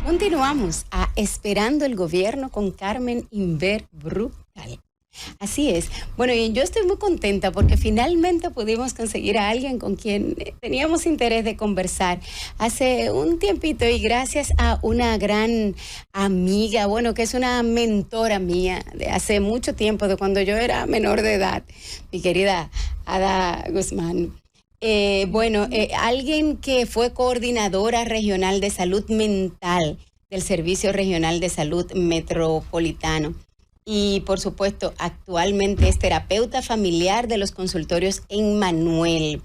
Continuamos a Esperando el Gobierno con Carmen Inver Brutal. Así es. Bueno, y yo estoy muy contenta porque finalmente pudimos conseguir a alguien con quien teníamos interés de conversar hace un tiempito, y gracias a una gran amiga, bueno, que es una mentora mía de hace mucho tiempo, de cuando yo era menor de edad, mi querida Ada Guzmán. Alguien que fue coordinadora regional de salud mental del Servicio Regional de Salud Metropolitano. Y, por supuesto, actualmente es terapeuta familiar de los consultorios Emmanuel.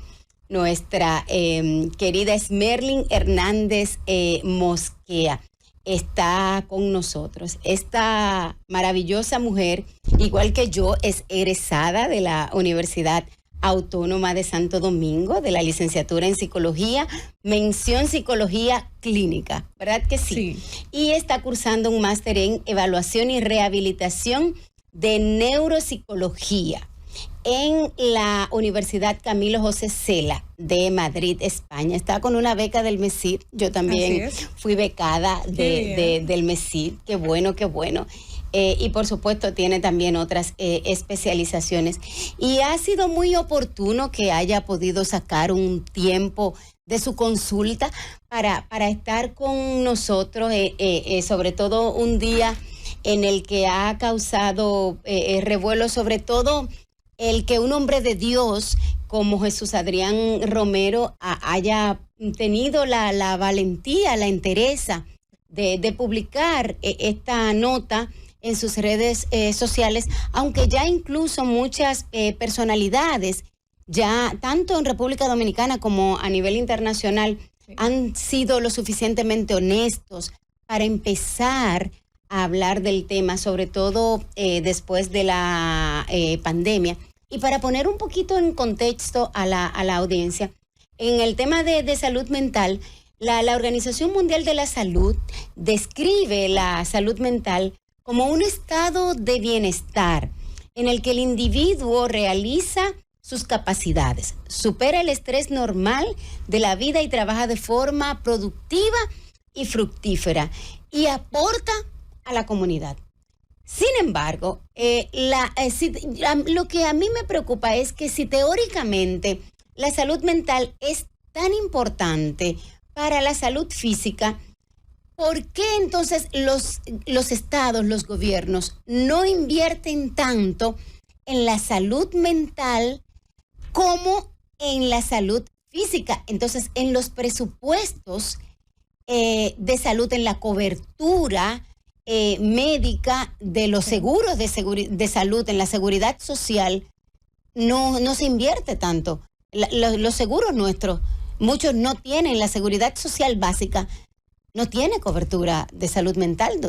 Nuestra querida Esmerlin Hernández Mosquea está con nosotros. Esta maravillosa mujer, igual que yo, es egresada de la Universidad Autónoma de Santo Domingo, de la licenciatura en Psicología, mención Psicología Clínica, ¿verdad que sí? Y está cursando un máster en Evaluación y Rehabilitación de Neuropsicología en la Universidad Camilo José Cela de Madrid, España. Está con una beca del MESID. Yo también fui becada del MESID. Qué bueno, qué bueno. Y por supuesto tiene también otras especializaciones. Y ha sido muy oportuno que haya podido sacar un tiempo de su consulta para estar con nosotros, sobre todo un día en el que ha causado revuelo, sobre todo el que un hombre de Dios como Jesús Adrián Romero haya tenido la valentía, la entereza de publicar esta nota en sus redes sociales, aunque ya incluso muchas personalidades, ya tanto en República Dominicana como a nivel internacional, han sido lo suficientemente honestos para empezar a hablar del tema, sobre todo después de la pandemia. Y para poner un poquito en contexto a la audiencia, en el tema de salud mental, la Organización Mundial de la Salud describe la salud mental como un estado de bienestar en el que el individuo realiza sus capacidades, supera el estrés normal de la vida y trabaja de forma productiva y fructífera y aporta a la comunidad. Sin embargo, lo que a mí me preocupa es que si teóricamente la salud mental es tan importante para la salud física, ¿por qué entonces los estados, los gobiernos, no invierten tanto en la salud mental como en la salud física? Entonces, en los presupuestos de salud, en la cobertura médica de los seguros de salud, en la seguridad social, no se invierte tanto. Los seguros nuestros, muchos no tienen la seguridad social básica. No tiene cobertura de salud mental,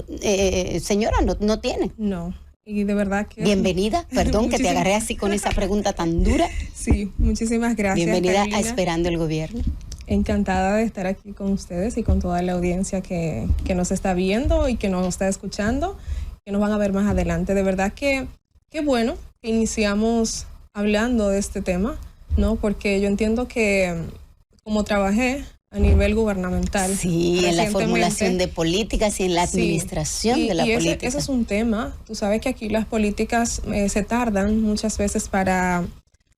señora, no tiene. No, y de verdad que... Bienvenida, perdón que te agarré así con esa pregunta tan dura. Sí, muchísimas gracias, bienvenida, Carolina. a Esperando el Gobierno. Encantada de estar aquí con ustedes y con toda la audiencia que nos está viendo y que nos está escuchando, que nos van a ver más adelante. De verdad que qué bueno que iniciamos hablando de este tema, ¿no? Porque yo entiendo que como trabajé a nivel gubernamental. Sí, en la formulación de políticas y en la administración de la política. Ese es un tema. Tú sabes que aquí las políticas se tardan muchas veces para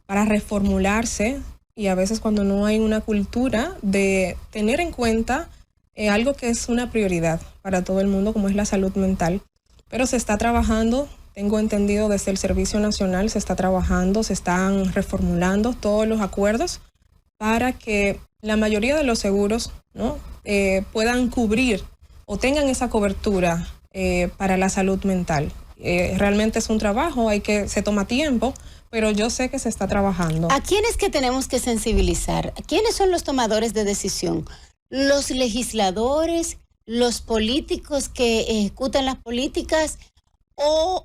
reformularse, y a veces cuando no hay una cultura de tener en cuenta algo que es una prioridad para todo el mundo, como es la salud mental. Pero se está trabajando, tengo entendido desde el Servicio Nacional, se está trabajando, se están reformulando todos los acuerdos para que la mayoría de los seguros, ¿no? Puedan cubrir o tengan esa cobertura para la salud mental. Realmente es un trabajo, se toma tiempo, pero yo sé que se está trabajando. ¿A quiénes que tenemos que sensibilizar? ¿Quiénes son los tomadores de decisión? ¿Los legisladores, los políticos que ejecutan las políticas o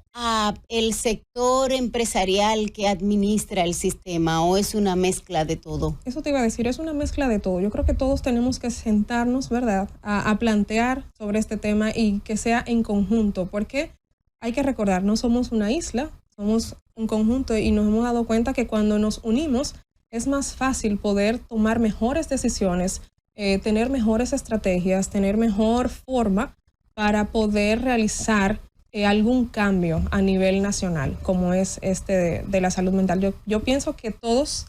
el sector empresarial que administra el sistema, o es una mezcla de todo? Eso te iba a decir, es una mezcla de todo. Yo creo que todos tenemos que sentarnos, ¿verdad?, a plantear sobre este tema y que sea en conjunto, porque hay que recordar, no somos una isla, somos un conjunto, y nos hemos dado cuenta que cuando nos unimos es más fácil poder tomar mejores decisiones tener mejores estrategias, tener mejor forma para poder realizar algún cambio a nivel nacional, como es de la salud mental. Yo pienso que todas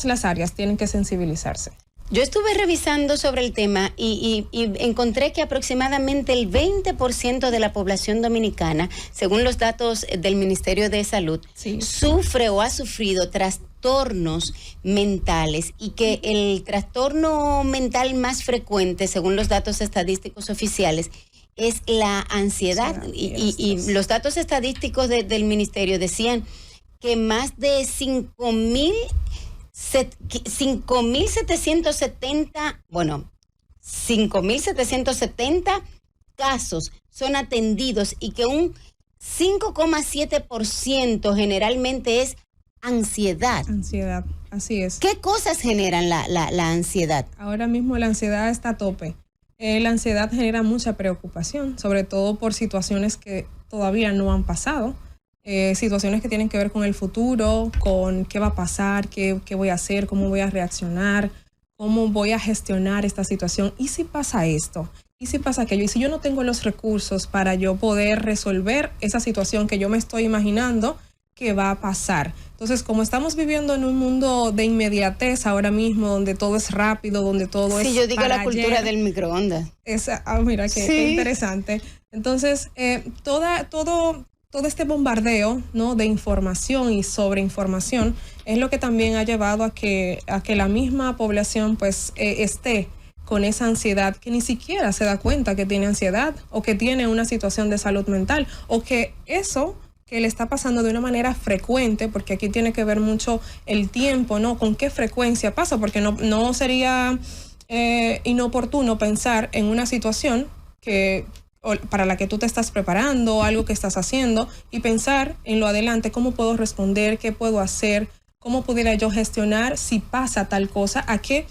las áreas tienen que sensibilizarse. Yo estuve revisando sobre el tema y encontré que aproximadamente el 20% de la población dominicana, según los datos del Ministerio de Salud, sí, sufre o ha sufrido trastornos mentales, y que el trastorno mental más frecuente, según los datos estadísticos oficiales, es la ansiedad. Y los datos estadísticos del Ministerio decían que más de 5.770 casos son atendidos, y que un 5,7% generalmente es ansiedad. Ansiedad, así es. ¿Qué cosas generan la ansiedad? Ahora mismo la ansiedad está a tope. La ansiedad genera mucha preocupación, sobre todo por situaciones que todavía no han pasado. Situaciones que tienen que ver con el futuro, con qué va a pasar, qué voy a hacer, cómo voy a reaccionar, cómo voy a gestionar esta situación. ¿Y si pasa esto? ¿Y si pasa aquello? ¿Y si yo no tengo los recursos para yo poder resolver esa situación que yo me estoy imaginando que va a pasar? Entonces, como estamos viviendo en un mundo de inmediatez ahora mismo, donde todo es rápido, donde todo es... Sí, yo digo la cultura del microondas. Mira, qué interesante. Entonces, todo este bombardeo, ¿no?, de información y sobreinformación es lo que también ha llevado a que la misma población pues esté con esa ansiedad, que ni siquiera se da cuenta que tiene ansiedad o que tiene una situación de salud mental, o que eso que le está pasando de una manera frecuente, porque aquí tiene que ver mucho el tiempo, ¿no? Con qué frecuencia pasa, porque no sería inoportuno pensar en una situación para la que tú te estás preparando, algo que estás haciendo, y pensar en lo adelante, cómo puedo responder, qué puedo hacer, cómo pudiera yo gestionar si pasa tal cosa, a que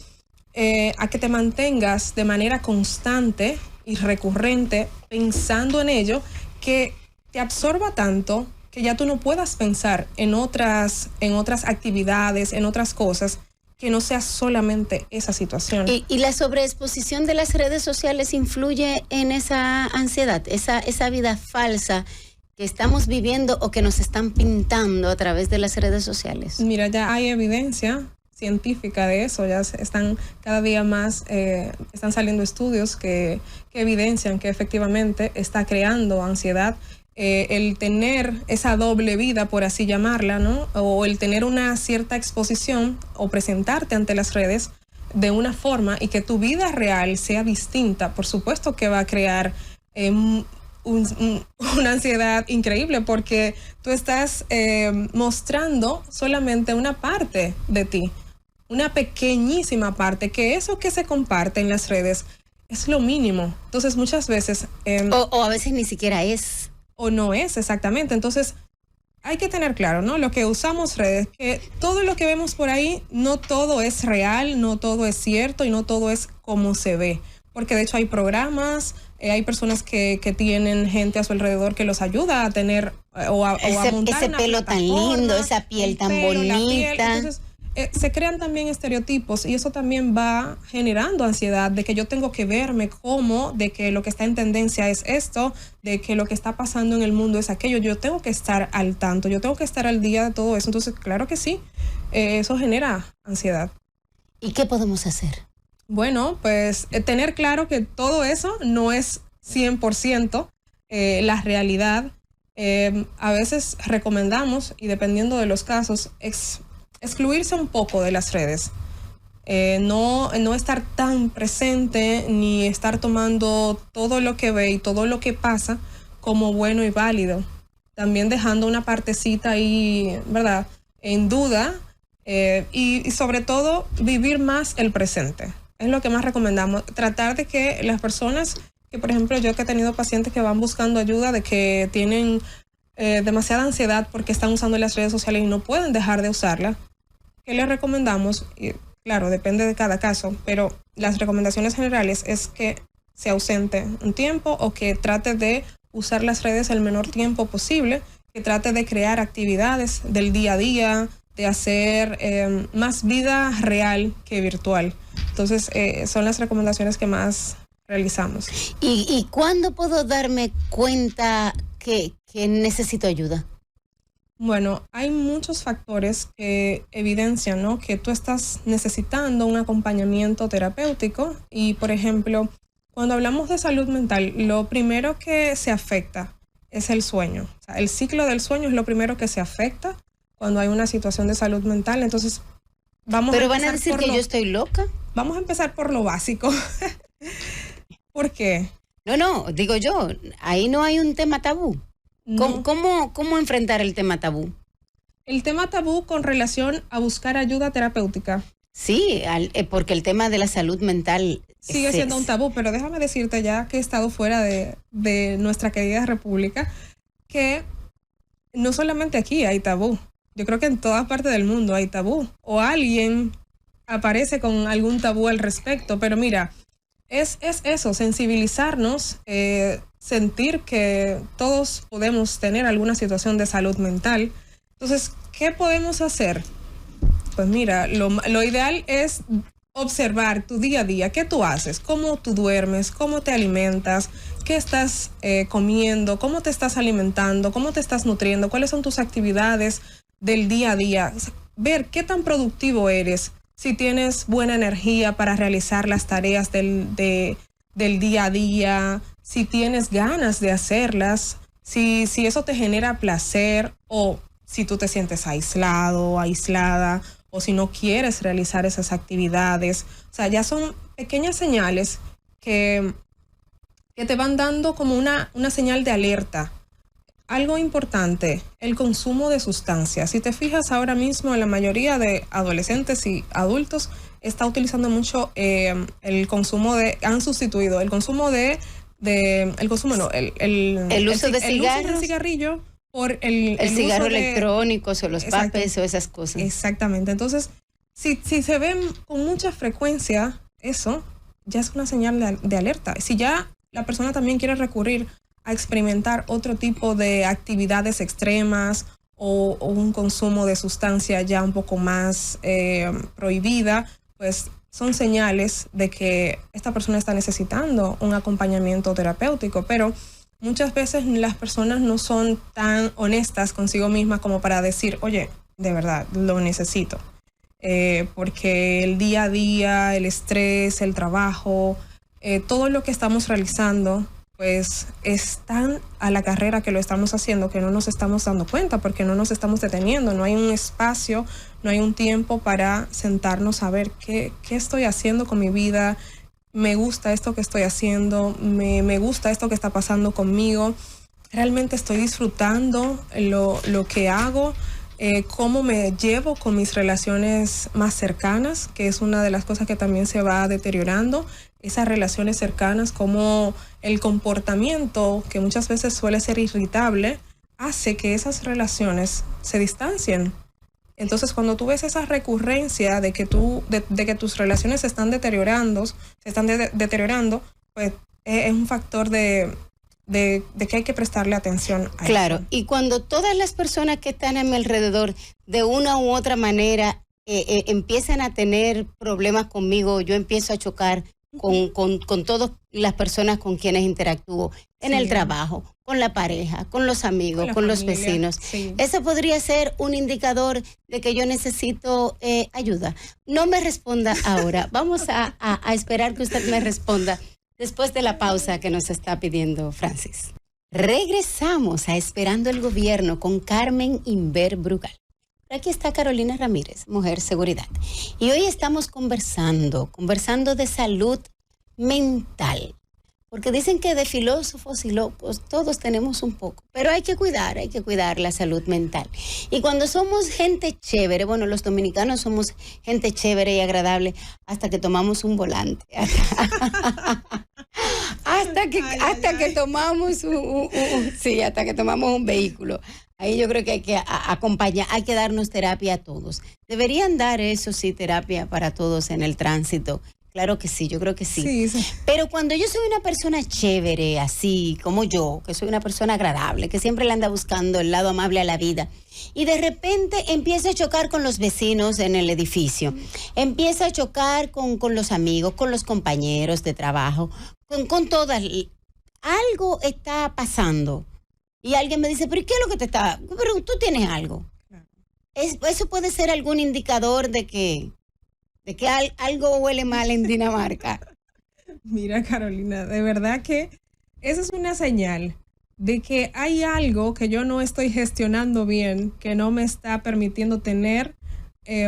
te mantengas de manera constante y recurrente pensando en ello, que te absorba tanto que ya tú no puedas pensar en otras actividades, en otras cosas, que no sea solamente esa situación. ¿Y la sobreexposición de las redes sociales influye en esa ansiedad, esa vida falsa que estamos viviendo o que nos están pintando a través de las redes sociales? Mira, ya hay evidencia científica de eso, ya están cada día más, están saliendo estudios que evidencian que efectivamente está creando ansiedad. El tener esa doble vida, por así llamarla, ¿no? O el tener una cierta exposición o presentarte ante las redes de una forma y que tu vida real sea distinta, por supuesto que va a crear una ansiedad increíble, porque tú estás mostrando solamente una parte de ti, una pequeñísima parte, que eso que se comparte en las redes es lo mínimo. Entonces muchas veces... o a veces ni siquiera es... o no es exactamente. Entonces hay que tener claro, ¿no? Lo que usamos redes, que todo lo que vemos por ahí, no todo es real, no todo es cierto y no todo es como se ve. Porque de hecho hay programas, hay personas que tienen gente a su alrededor que los ayuda a tener o a montar ese pelo tan lindo, esa piel tan bonita. Entonces, se crean también estereotipos, y eso también va generando ansiedad de que yo tengo que verme como, de que lo que está en tendencia es esto, de que lo que está pasando en el mundo es aquello. Yo tengo que estar al tanto, yo tengo que estar al día de todo eso. Entonces, claro que sí, eso genera ansiedad. ¿Y qué podemos hacer? Bueno, pues tener claro que todo eso no es 100% la realidad. A veces recomendamos, y dependiendo de los casos, excluirse un poco de las redes, no estar tan presente ni estar tomando todo lo que ve y todo lo que pasa como bueno y válido, también dejando una partecita ahí, ¿verdad?, en duda, y sobre todo vivir más el presente. Es lo que más recomendamos, tratar de que las personas, que por ejemplo yo que he tenido pacientes que van buscando ayuda, de que tienen demasiada ansiedad porque están usando las redes sociales y no pueden dejar de usarla, ¿qué les recomendamos? Y claro, depende de cada caso, pero las recomendaciones generales es que se ausente un tiempo, o que trate de usar las redes el menor tiempo posible, que trate de crear actividades del día a día, de hacer más vida real que virtual. Entonces, son las recomendaciones que más realizamos. ¿Y cuándo puedo darme cuenta que necesito ayuda? Bueno, hay muchos factores que evidencian, ¿no?, que tú estás necesitando un acompañamiento terapéutico y, por ejemplo, cuando hablamos de salud mental, lo primero que se afecta es el sueño. O sea, el ciclo del sueño es lo primero que se afecta cuando hay una situación de salud mental. Entonces, ¿Pero van a decir que yo estoy loca? Vamos a empezar por lo básico. ¿Por qué? No, digo yo, ahí no hay un tema tabú. No. ¿Cómo enfrentar el tema tabú? El tema tabú con relación a buscar ayuda terapéutica. Sí, porque el tema de la salud mental sigue siendo un tabú, pero déjame decirte, ya que he estado fuera de nuestra querida república, que no solamente aquí hay tabú. Yo creo que en todas partes del mundo hay tabú. O alguien aparece con algún tabú al respecto, pero mira, es eso, sensibilizarnos, sentir que todos podemos tener alguna situación de salud mental. Entonces, ¿qué podemos hacer? Pues mira, lo ideal es observar tu día a día, qué tú haces, cómo tú duermes, cómo te alimentas, qué estás comiendo, cómo te estás alimentando, cómo te estás nutriendo, cuáles son tus actividades del día a día. O sea, ver qué tan productivo eres, si tienes buena energía para realizar las tareas del día a día, si tienes ganas de hacerlas, si eso te genera placer o si tú te sientes aislado, aislada, o si no quieres realizar esas actividades. O sea, ya son pequeñas señales que te van dando como una señal de alerta. Algo importante, el consumo de sustancias. Si te fijas ahora mismo, la mayoría de adolescentes y adultos está utilizando mucho el consumo han sustituido el consumo el uso de cigarrillo por el cigarro uso electrónico o los papes o esas cosas. Exactamente. Entonces, si se ven con mucha frecuencia, eso ya es una señal de alerta. Si ya la persona también quiere recurrir a experimentar otro tipo de actividades extremas o un consumo de sustancia ya un poco más prohibida, pues son señales de que esta persona está necesitando un acompañamiento terapéutico, pero muchas veces las personas no son tan honestas consigo mismas como para decir, oye, de verdad, lo necesito. Porque el día a día, el estrés, el trabajo, todo lo que estamos realizando, pues es tan a la carrera que lo estamos haciendo que no nos estamos dando cuenta porque no nos estamos deteniendo, no hay un espacio, no hay un tiempo para sentarnos a ver qué estoy haciendo con mi vida. Me gusta esto que estoy haciendo, me gusta esto que está pasando conmigo, realmente estoy disfrutando lo que hago, cómo me llevo con mis relaciones más cercanas, que es una de las cosas que también se va deteriorando, esas relaciones cercanas, como el comportamiento, que muchas veces suele ser irritable, hace que esas relaciones se distancien. Entonces, cuando tú ves esa recurrencia de que tus relaciones se están deteriorando, pues es un factor de que hay que prestarle atención a claro, eso. Y cuando todas las personas que están a mi alrededor, de una u otra manera, empiezan a tener problemas conmigo, yo empiezo a chocar con todas las personas con quienes interactúo, en el trabajo, con la pareja, con los amigos, con los vecinos. Sí. Eso podría ser un indicador de que yo necesito ayuda. No me responda ahora. Vamos a esperar que usted me responda después de la pausa que nos está pidiendo Francis. Regresamos a Esperando el Gobierno con Carmen Inver Brugal. Aquí está Carolina Ramírez, Mujer Seguridad. Y hoy estamos conversando de salud mental. Porque dicen que de filósofos y locos todos tenemos un poco. Pero hay que cuidar la salud mental. Y cuando somos gente chévere, bueno, los dominicanos somos gente chévere y agradable hasta que tomamos un volante. Hasta que tomamos un vehículo. Ahí yo creo que hay que acompañar, hay que darnos terapia a todos. Deberían dar, eso sí, terapia para todos en el tránsito Claro que sí, yo creo que sí. Sí, sí. Pero cuando yo soy una persona chévere, así como yo, que soy una persona agradable, que siempre le anda buscando el lado amable a la vida, y de repente empieza a chocar con los vecinos en el edificio, empieza a chocar con los amigos, con los compañeros de trabajo, con todas. Algo está pasando. Y alguien me dice, pero ¿qué es lo que te está...? Pero tú tienes algo. Eso puede ser algún indicador de que algo huele mal en Dinamarca. Mira, Carolina, de verdad que esa es una señal de que hay algo que yo no estoy gestionando bien, que no me está permitiendo tener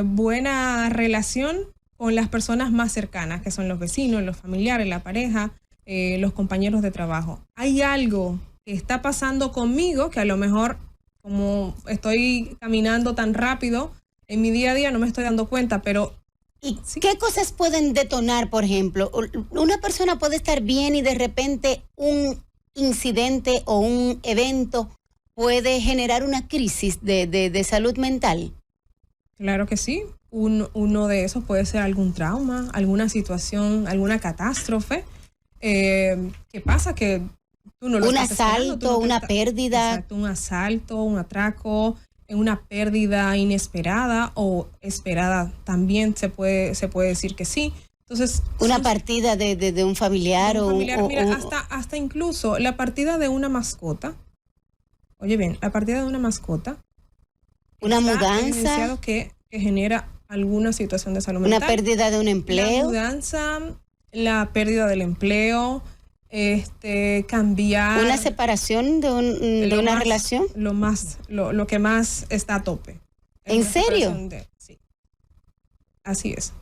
buena relación con las personas más cercanas, que son los vecinos, los familiares, la pareja, los compañeros de trabajo. Hay algo que está pasando conmigo que a lo mejor, como estoy caminando tan rápido en mi día a día, no me estoy dando cuenta, pero... ¿Y qué cosas pueden detonar, por ejemplo? Una persona puede estar bien y de repente un incidente o un evento puede generar una crisis de salud mental. Claro que sí. Uno de esos puede ser algún trauma, alguna situación, alguna catástrofe. ¿Qué pasa? Que tú no lo un estás asalto, una pérdida. Exacto, un asalto, un atraco, una pérdida inesperada o esperada también se puede decir que sí. Entonces, una partida de un familiar mira, hasta incluso la partida de una mascota. Oye bien, la partida de una mascota. Una mudanza evidenciado que genera alguna situación de salud mental. Una pérdida de un empleo. La mudanza, la pérdida del empleo, cambiar. Una separación de una relación. Lo que más está a tope. ¿En serio? Sí. Así es.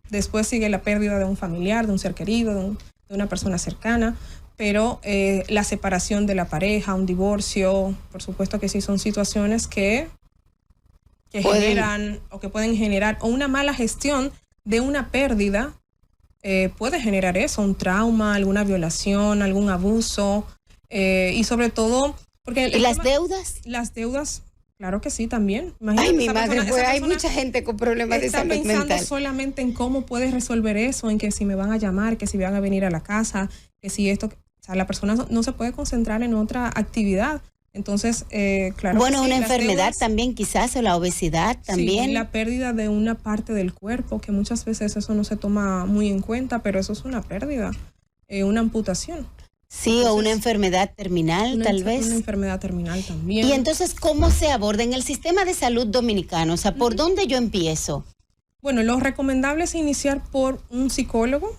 Después sigue la pérdida de un familiar, de un ser querido, de una persona cercana, pero la separación de la pareja, un divorcio, por supuesto que sí son situaciones que generan o que pueden generar, o una mala gestión de una pérdida puede generar eso, un trauma, alguna violación, algún abuso, y sobre todo... porque ¿Y las deudas? Las deudas, claro que sí, también. Imagínate, ay, mi madre, pues hay mucha gente con problemas de salud mental. Está pensando solamente en cómo puedes resolver eso, en que si me van a llamar, que si van a venir a la casa, que si esto... O sea, la persona no se puede concentrar en otra actividad. Entonces, claro. Bueno, sí, una enfermedad deudas, también quizás, o la obesidad también. Sí, la pérdida de una parte del cuerpo, que muchas veces eso no se toma muy en cuenta, pero eso es una pérdida, una amputación. Sí, entonces, o una enfermedad terminal, tal vez. Una enfermedad terminal también. Y entonces, ¿cómo se aborda en el sistema de salud dominicano? O sea, ¿por dónde yo empiezo? Bueno, lo recomendable es iniciar por un psicólogo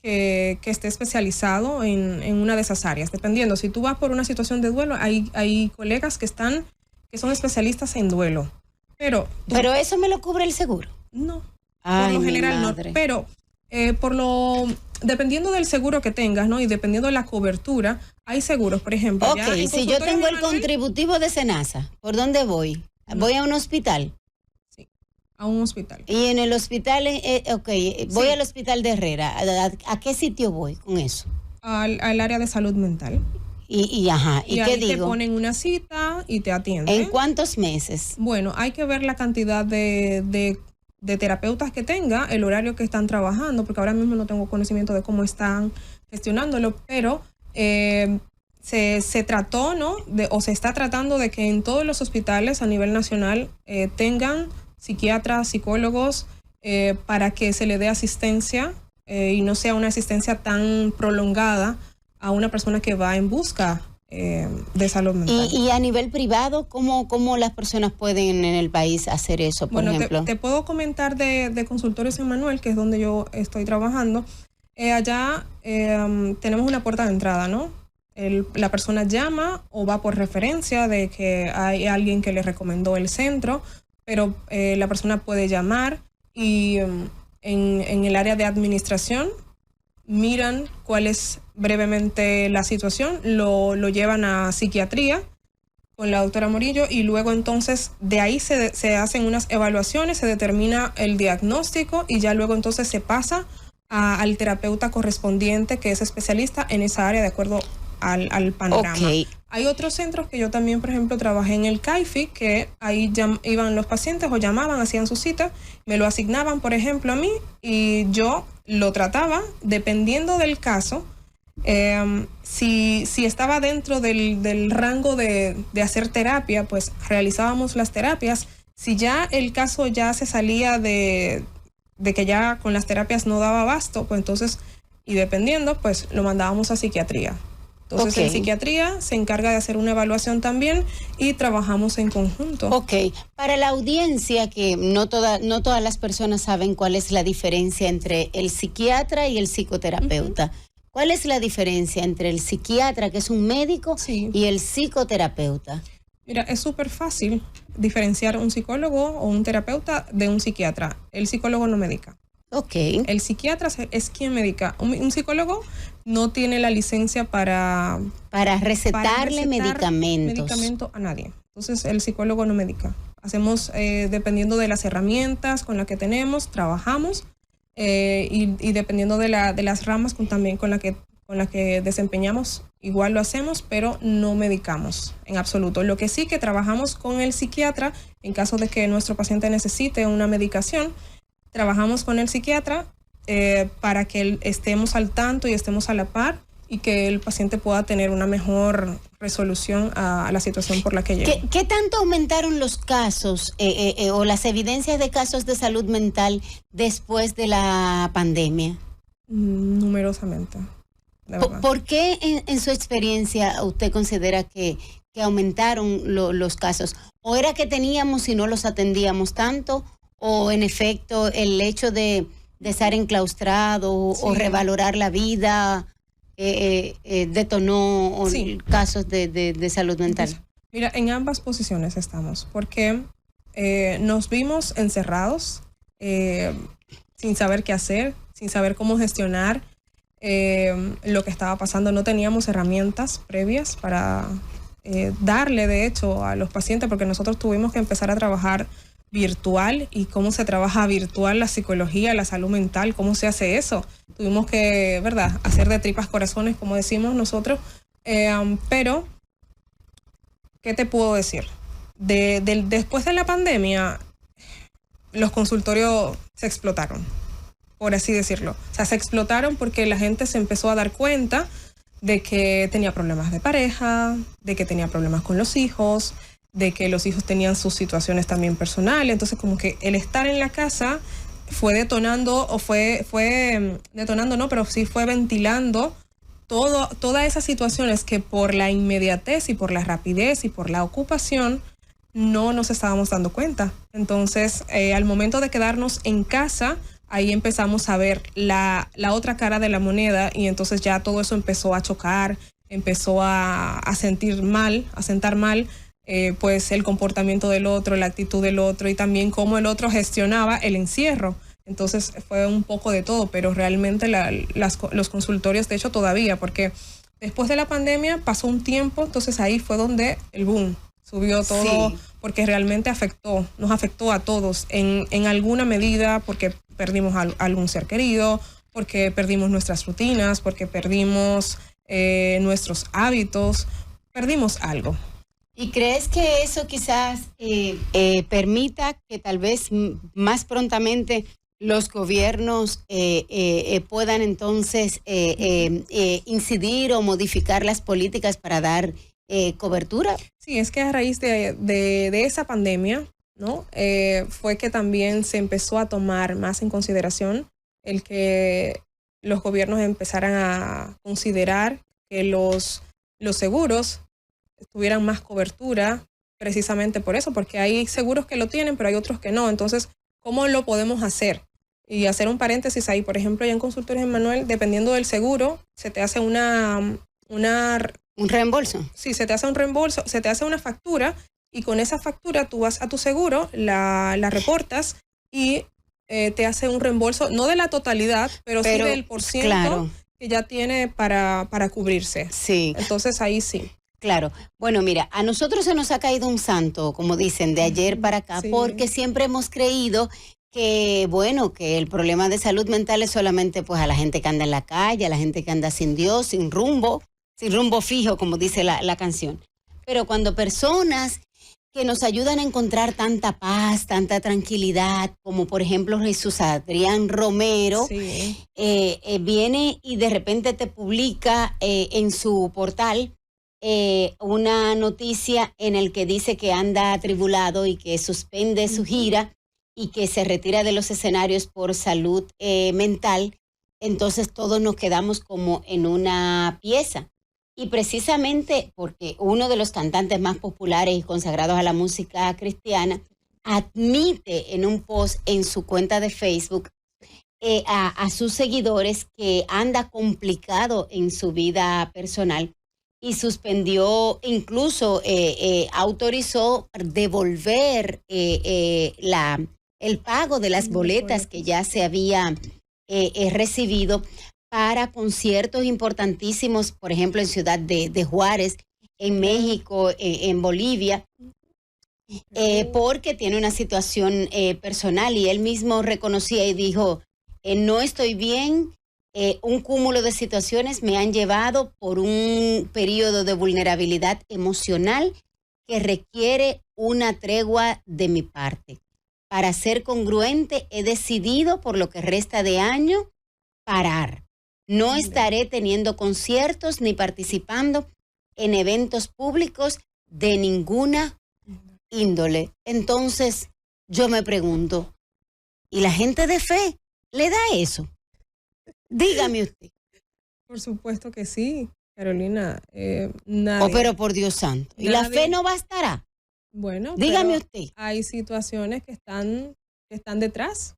que esté especializado en una de esas áreas. Dependiendo, si tú vas por una situación de duelo, hay colegas que son especialistas en duelo. Pero eso me lo cubre el seguro. No, ay, por lo general no. Pero dependiendo del seguro que tengas, ¿no? Y dependiendo de la cobertura, hay seguros, por ejemplo. Ok, si yo tengo el contributivo de SENASA, ¿por dónde voy? ¿Voy a un hospital? A un hospital. Y en el hospital, voy al hospital de Herrera. ¿A qué sitio voy con eso? Al área de salud mental. ¿Y qué ahí digo? Te ponen una cita y te atienden. ¿En cuántos meses? Bueno, hay que ver la cantidad de terapeutas que tenga, el horario que están trabajando, porque ahora mismo no tengo conocimiento de cómo están gestionándolo, pero se trató, ¿no? O se está tratando de que en todos los hospitales a nivel nacional tengan psiquiatras, psicólogos, para que se le dé asistencia y no sea una asistencia tan prolongada a una persona que va en busca de salud mental. ¿Y a nivel privado, cómo las personas pueden en el país hacer eso, por ejemplo? Te puedo comentar de Consultorios Emmanuel, que es donde yo estoy trabajando. Allá tenemos una puerta de entrada, ¿no? La persona llama o va por referencia de que hay alguien que le recomendó el centro, pero la persona puede llamar y en el área de administración miran cuál es brevemente la situación, lo llevan a psiquiatría con la doctora Morillo y luego entonces de ahí se hacen unas evaluaciones, se determina el diagnóstico y ya luego entonces se pasa al terapeuta correspondiente que es especialista en esa área de acuerdo al panorama. Okay. Hay otros centros que yo también, por ejemplo, trabajé en el CAIFI, que ahí iban los pacientes o llamaban, hacían su cita, me lo asignaban, por ejemplo, a mí, y yo lo trataba dependiendo del caso. Si estaba dentro del rango de hacer terapia, pues realizábamos las terapias. Si ya el caso ya se salía de que ya con las terapias no daba abasto, pues entonces, y dependiendo, pues lo mandábamos a psiquiatría. Entonces, en psiquiatría se encarga de hacer una evaluación también y trabajamos en conjunto. Ok, para la audiencia, que no todas las personas saben cuál es la diferencia entre el psiquiatra y el psicoterapeuta. ¿Cuál es la diferencia entre el psiquiatra, que es un médico, y el psicoterapeuta? Mira, es súper fácil diferenciar un psicólogo o un terapeuta de un psiquiatra. El psicólogo no medica. Ok. El psiquiatra es quien medica. Un psicólogo no tiene la licencia para recetarle medicamentos. Medicamento a nadie. Entonces, el psicólogo no medica. Hacemos, dependiendo de las herramientas con las que tenemos, trabajamos y dependiendo de las ramas también con la que desempeñamos, igual lo hacemos, pero no medicamos en absoluto. Lo que sí que trabajamos con el psiquiatra, en caso de que nuestro paciente necesite una medicación, trabajamos con el psiquiatra para que estemos al tanto y estemos a la par y que el paciente pueda tener una mejor resolución a la situación por la que llega. ¿Qué tanto aumentaron los casos o las evidencias de casos de salud mental después de la pandemia? Numerosamente. ¿Por qué en su experiencia usted considera que aumentaron los casos? ¿O era que teníamos y no los atendíamos tanto? ¿O en efecto el hecho de estar enclaustrado o revalorar la vida detonó casos de salud mental? Mira, en ambas posiciones estamos, porque nos vimos encerrados, sin saber qué hacer, sin saber cómo gestionar lo que estaba pasando. No teníamos herramientas previas para darle, de hecho, a los pacientes, porque nosotros tuvimos que empezar a trabajar virtual. ¿Y cómo se trabaja virtual la psicología, la salud mental? ¿Cómo se hace eso? Tuvimos que, ¿verdad?, hacer de tripas corazones, como decimos nosotros. Pero, ¿qué te puedo decir? Después de la pandemia, los consultorios se explotaron, por así decirlo. O sea, se explotaron porque la gente se empezó a dar cuenta de que tenía problemas de pareja, de que tenía problemas con los hijos, de que los hijos tenían sus situaciones también personales. Entonces, como que el estar en la casa fue detonando, o fue detonando, no, pero sí fue ventilando todas esas situaciones que por la inmediatez y por la rapidez y por la ocupación no nos estábamos dando cuenta. Entonces, al momento de quedarnos en casa, ahí empezamos a ver la otra cara de la moneda, y entonces ya todo eso empezó a chocar, empezó a sentar mal, pues el comportamiento del otro, la actitud del otro, y también cómo el otro gestionaba el encierro. Entonces fue un poco de todo, pero realmente los consultorios, de hecho todavía, porque después de la pandemia pasó un tiempo, entonces ahí fue donde el boom subió todo, porque realmente nos afectó a todos en alguna medida, porque perdimos algún ser querido, porque perdimos nuestras rutinas, porque perdimos nuestros hábitos, perdimos algo. ¿Y crees que eso quizás permita que tal vez más prontamente los gobiernos puedan entonces incidir o modificar las políticas para dar cobertura? Sí, es que a raíz de esa pandemia, ¿no? Fue que también se empezó a tomar más en consideración el que los gobiernos empezaran a considerar que los seguros tuvieran más cobertura, precisamente por eso, porque hay seguros que lo tienen, pero hay otros que no. Entonces, ¿cómo lo podemos hacer? Y hacer un paréntesis ahí, por ejemplo, ya en Consultores Emmanuel, dependiendo del seguro, se te hace ¿un reembolso? Sí, se te hace un reembolso, se te hace una factura, y con esa factura tú vas a tu seguro, la reportas y te hace un reembolso, no de la totalidad, pero sí del % claro, que ya tiene para cubrirse. Sí. Entonces ahí sí. Claro. Bueno, mira, a nosotros se nos ha caído un santo, como dicen, de ayer para acá, porque siempre hemos creído que, bueno, que el problema de salud mental es solamente pues a la gente que anda en la calle, a la gente que anda sin Dios, sin rumbo fijo, como dice la canción. Pero cuando personas que nos ayudan a encontrar tanta paz, tanta tranquilidad, como por ejemplo Jesús Adrián Romero, Sí. viene y de repente te publica en su portal una noticia en el que dice que anda atribulado y que suspende su gira y que se retira de los escenarios por salud mental. Entonces todos nos quedamos como en una pieza. Y precisamente porque uno de los cantantes más populares y consagrados a la música cristiana admite en un post en su cuenta de Facebook a sus seguidores que anda complicado en su vida personal y suspendió, incluso autorizó devolver el pago de las boletas que ya se había recibido para conciertos importantísimos, por ejemplo, en Ciudad de Juárez, en México, en Bolivia, porque tiene una situación personal y él mismo reconocía y dijo, no estoy bien, un cúmulo de situaciones me han llevado por un periodo de vulnerabilidad emocional que requiere una tregua de mi parte. Para ser congruente, he decidido por lo que resta de año parar. No estaré teniendo conciertos ni participando en eventos públicos de ninguna índole. Entonces, yo me pregunto, ¿y la gente de fe le da eso? Dígame usted. Por supuesto que sí, Carolina. Nadie. Pero por Dios santo. ¿Y la fe no bastará? Bueno, dígame pero usted. Hay situaciones que están detrás.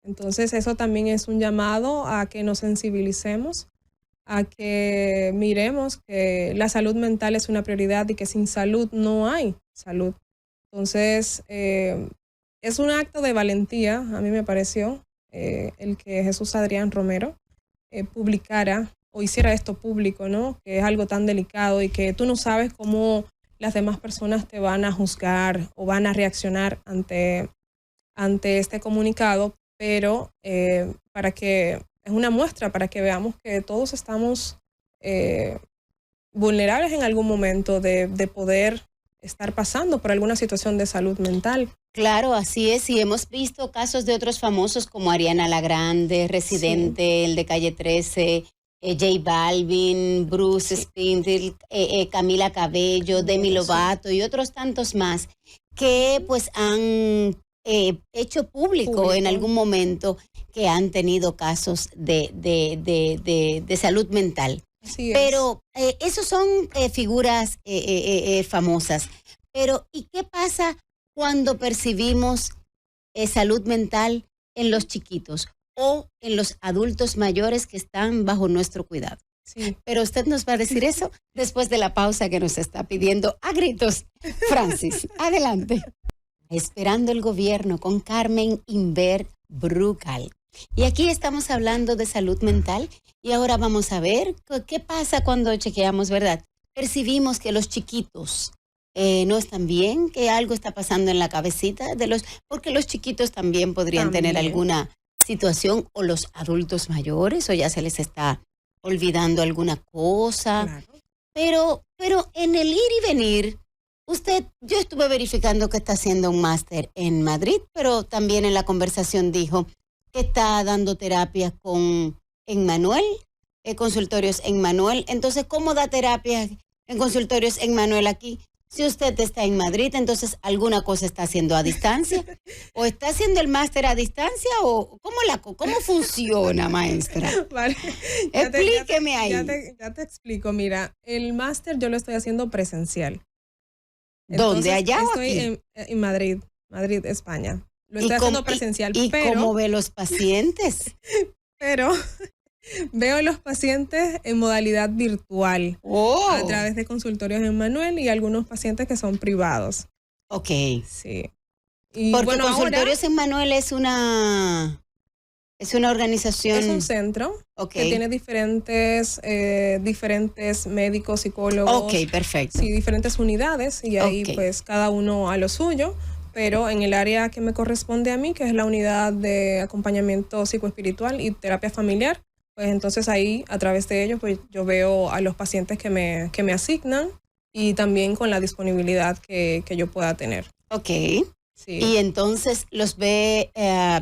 Entonces eso también es un llamado a que nos sensibilicemos, a que miremos que la salud mental es una prioridad y que sin salud no hay salud. Entonces es un acto de valentía, a mí me pareció, el que Jesús Adrián Romero publicara o hiciera esto público, ¿no? Que es algo tan delicado y que tú no sabes cómo las demás personas te van a juzgar o van a reaccionar ante este comunicado, pero para que es una muestra para que veamos que todos estamos vulnerables en algún momento de poder estar pasando por alguna situación de salud mental. Claro, así es, y hemos visto casos de otros famosos como Ariana La Grande, Residente, sí, el de Calle 13, J Balvin, Bruce Springsteen, Camila Cabello, Demi Lovato y otros tantos más que pues han hecho público en algún momento que han tenido casos de salud mental. Pero esos son figuras famosas. Pero ¿y qué pasa cuando percibimos salud mental en los chiquitos o en los adultos mayores que están bajo nuestro cuidado? Sí. Pero usted nos va a decir eso después de la pausa que nos está pidiendo a gritos. Francis, adelante. Esperando el gobierno con Carmen Inver Brucal. Y aquí estamos hablando de salud mental y ahora vamos a ver qué pasa cuando chequeamos, ¿verdad? Percibimos que los chiquitos no están bien, que algo está pasando en la cabecita de porque los chiquitos también podrían tener alguna situación, o los adultos mayores, o ya se les está olvidando alguna cosa. Claro. Pero en el ir y venir, yo estuve verificando que está haciendo un máster en Madrid, pero también en la conversación dijo que está dando terapias con Emmanuel, consultorios en Emmanuel. Entonces, ¿cómo da terapias en consultorios en Emmanuel aquí? Si usted está en Madrid, entonces alguna cosa está haciendo a distancia, o está haciendo el máster a distancia, o ¿cómo funciona, maestra? Vale. Explíqueme ahí. Ya te explico. Mira, el máster yo lo estoy haciendo presencial. ¿Dónde? ¿Allá o aquí? Estoy en Madrid, España. Lo estoy haciendo presencial. ¿Y cómo ve los pacientes? Pero veo a los pacientes en modalidad virtual, a través de consultorios en Emmanuel y algunos pacientes que son privados. Ok. Sí. Y porque consultorios en Emmanuel es una organización. Es un centro que tiene diferentes médicos, psicólogos. Ok, perfecto. Sí, diferentes unidades y ahí pues cada uno a lo suyo. Pero en el área que me corresponde a mí, que es la unidad de acompañamiento psicoespiritual y terapia familiar, pues entonces ahí, a través de ellos, pues yo veo a los pacientes que me asignan y también con la disponibilidad que yo pueda tener. Ok. Sí. Y entonces los ve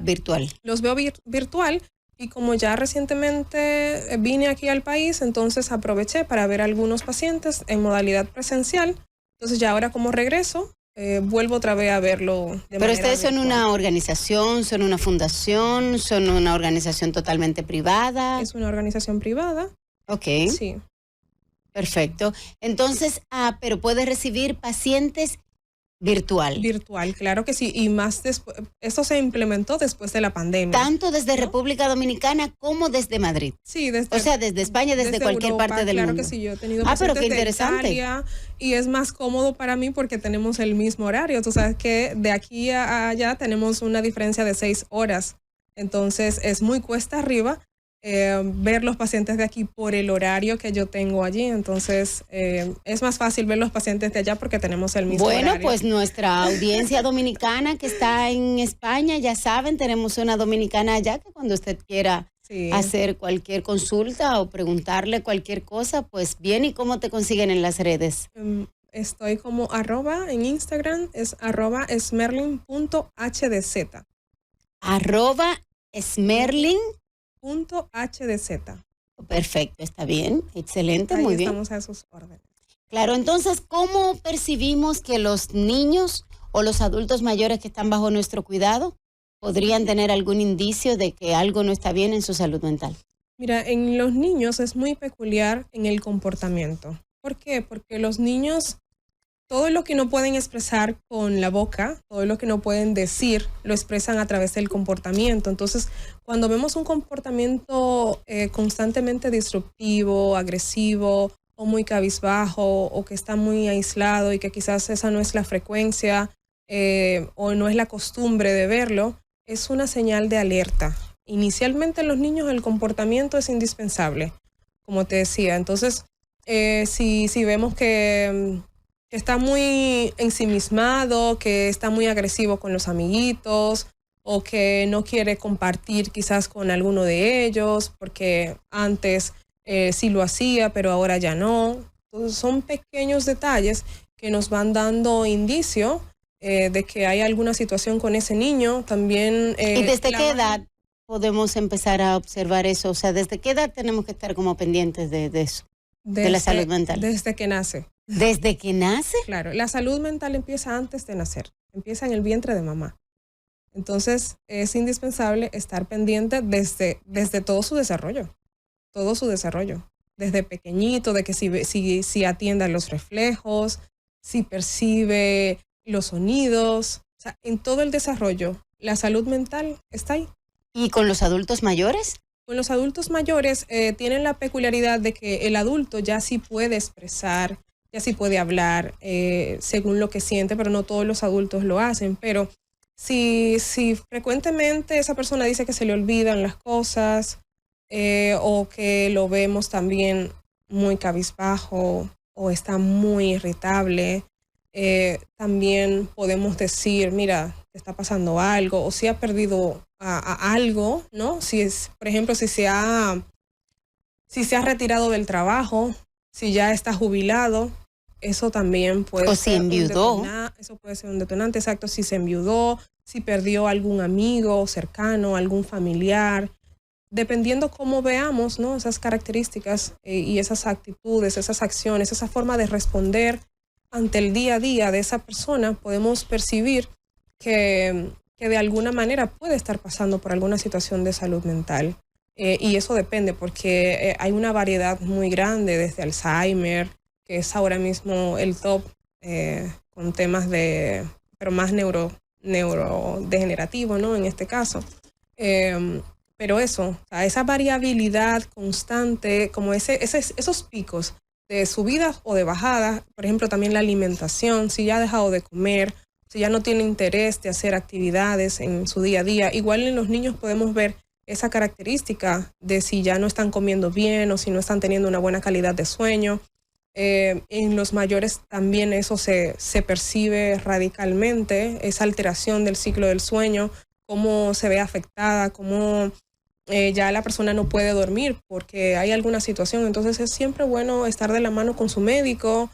virtual. Los veo virtual y como ya recientemente vine aquí al país, entonces aproveché para ver a algunos pacientes en modalidad presencial. Entonces ya ahora como regreso, vuelvo otra vez a verlo de Pero manera ustedes son virtual. una organización, son una fundación, son una organización totalmente privada. Es una organización privada. Ok. Sí. Perfecto. Entonces, pero puede recibir pacientes virtual. Virtual, claro que sí. Y más después, eso se implementó después de la pandemia. Tanto desde ¿no? República Dominicana como desde Madrid. Sí, desde, O sea, desde España, desde cualquier Europa, parte del claro mundo. Que sí, yo he tenido Pero pacientes qué de interesante. Italia y es más cómodo para mí porque tenemos el mismo horario. Tú sabes que de aquí a allá tenemos una diferencia de 6 horas. Entonces es muy cuesta arriba ver los pacientes de aquí por el horario que yo tengo allí. Entonces es más fácil ver los pacientes de allá porque tenemos el mismo horario. Bueno, pues nuestra audiencia dominicana que está en España, ya saben, tenemos una dominicana allá que cuando usted quiera hacer cualquier consulta o preguntarle cualquier cosa, pues bien. ¿Y cómo te consiguen en las redes? Estoy como en Instagram, es @smerlin.hdz. @smerlin.hdz. Perfecto, está bien, excelente, Ahí muy bien. Estamos a sus órdenes. Claro, entonces, ¿cómo percibimos que los niños o los adultos mayores que están bajo nuestro cuidado podrían tener algún indicio de que algo no está bien en su salud mental? Mira, en los niños es muy peculiar en el comportamiento. ¿Por qué? Porque los niños, todo lo que no pueden expresar con la boca, todo lo que no pueden decir, lo expresan a través del comportamiento. Entonces, cuando vemos un comportamiento constantemente disruptivo, agresivo, o muy cabizbajo, o que está muy aislado y que quizás esa no es la frecuencia o no es la costumbre de verlo, es una señal de alerta. Inicialmente en los niños el comportamiento es indispensable, como te decía. Entonces, si vemos que está muy ensimismado, que está muy agresivo con los amiguitos o que no quiere compartir quizás con alguno de ellos porque antes sí lo hacía, pero ahora ya no. Entonces son pequeños detalles que nos van dando indicio de que hay alguna situación con ese niño. También. ¿Y desde qué edad podemos empezar a observar eso? O sea, ¿desde qué edad tenemos que estar como pendientes de eso? De la salud mental. Desde que nace. ¿Desde que nace? Claro, la salud mental empieza antes de nacer, empieza en el vientre de mamá. Entonces es indispensable estar pendiente desde todo su desarrollo, desde pequeñito, de que si atienda los reflejos, si percibe los sonidos, o sea, en todo el desarrollo, la salud mental está ahí. ¿Y con los adultos mayores? Con los adultos mayores tienen la peculiaridad de que el adulto ya sí puede expresar, ya sí puede hablar según lo que siente, pero no todos los adultos lo hacen. Pero si frecuentemente esa persona dice que se le olvidan las cosas o que lo vemos también muy cabizbajo o está muy irritable, también podemos decir, mira, te está pasando algo, o si ha perdido a algo, ¿no? Por ejemplo, si se ha retirado del trabajo, si ya está jubilado, eso también puede ser. O si enviudó. Eso puede ser un detonante, exacto. Si se enviudó, si perdió algún amigo cercano, algún familiar. Dependiendo cómo veamos, ¿no? Esas características y esas actitudes, esas acciones, esa forma de responder ante el día a día de esa persona, podemos percibir que de alguna manera puede estar pasando por alguna situación de salud mental. Y eso depende porque hay una variedad muy grande, desde Alzheimer, que es ahora mismo el top con temas pero más neurodegenerativo, ¿no? En este caso. Pero eso, o sea, esa variabilidad constante, como esos picos de subidas o de bajadas, por ejemplo, también la alimentación, si ya ha dejado de comer, si ya no tiene interés de hacer actividades en su día a día. Igual en los niños podemos ver esa característica de si ya no están comiendo bien o si no están teniendo una buena calidad de sueño. En los mayores también eso se percibe radicalmente, esa alteración del ciclo del sueño, cómo se ve afectada, cómo ya la persona no puede dormir porque hay alguna situación. Entonces es siempre bueno estar de la mano con su médico,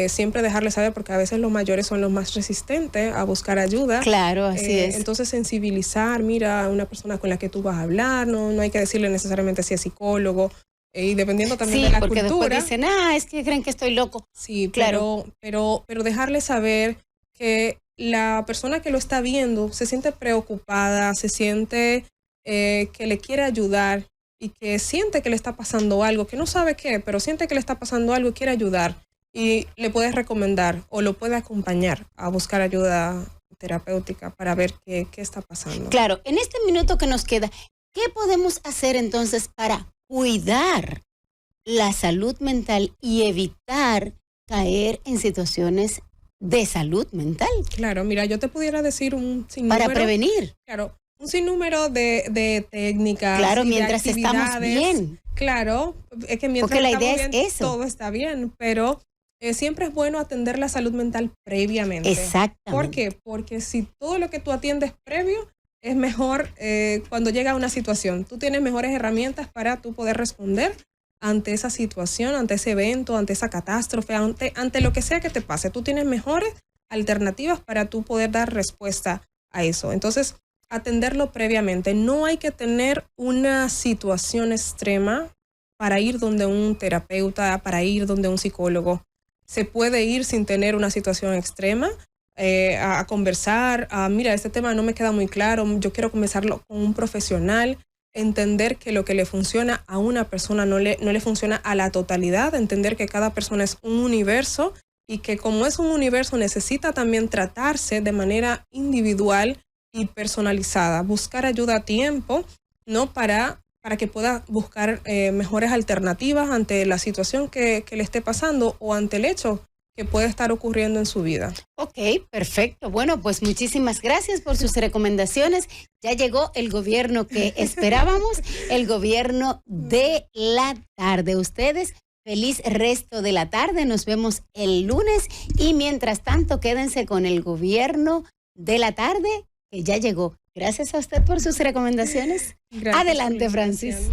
siempre dejarles saber, porque a veces los mayores son los más resistentes a buscar ayuda. Claro, así es. Entonces sensibilizar, mira, una persona con la que tú vas a hablar, no hay que decirle necesariamente si es psicólogo, y dependiendo también de la porque cultura. Después dicen, es que creen que estoy loco. Sí, claro. Pero dejarle saber que la persona que lo está viendo se siente preocupada, se siente que le quiere ayudar y que siente que le está pasando algo, que no sabe qué, pero siente que le está pasando algo y quiere ayudar. Y le puedes recomendar o lo puede acompañar a buscar ayuda terapéutica para ver qué está pasando. Claro, en este minuto que nos queda, ¿qué podemos hacer entonces para cuidar la salud mental y evitar caer en situaciones de salud mental? Claro, mira, yo te pudiera decir un sinnúmero. Para prevenir. Claro, un sinnúmero de técnicas. Claro, mientras estamos bien. Claro, es que mientras porque la idea estamos bien, es eso. Todo está bien, pero siempre es bueno atender la salud mental previamente. Exactamente. ¿Por qué? Porque si todo lo que tú atiendes previo es mejor cuando llega a una situación. Tú tienes mejores herramientas para tú poder responder ante esa situación, ante ese evento, ante esa catástrofe, ante lo que sea que te pase. Tú tienes mejores alternativas para tú poder dar respuesta a eso. Entonces, atenderlo previamente. No hay que tener una situación extrema para ir donde un terapeuta, para ir donde un psicólogo. Se puede ir sin tener una situación extrema, a conversar, mira, este tema no me queda muy claro, yo quiero conversarlo con un profesional, entender que lo que le funciona a una persona no le funciona a la totalidad, entender que cada persona es un universo y que como es un universo necesita también tratarse de manera individual y personalizada, buscar ayuda a tiempo, ¿no? Para que pueda buscar mejores alternativas ante la situación que le esté pasando o ante el hecho que puede estar ocurriendo en su vida. Ok, perfecto. Bueno, pues muchísimas gracias por sus recomendaciones. Ya llegó el gobierno que esperábamos, el gobierno de la tarde. Ustedes, feliz resto de la tarde. Nos vemos el lunes y mientras tanto quédense con el gobierno de la tarde que ya llegó. Gracias a usted por sus recomendaciones. Gracias. Adelante, Francis.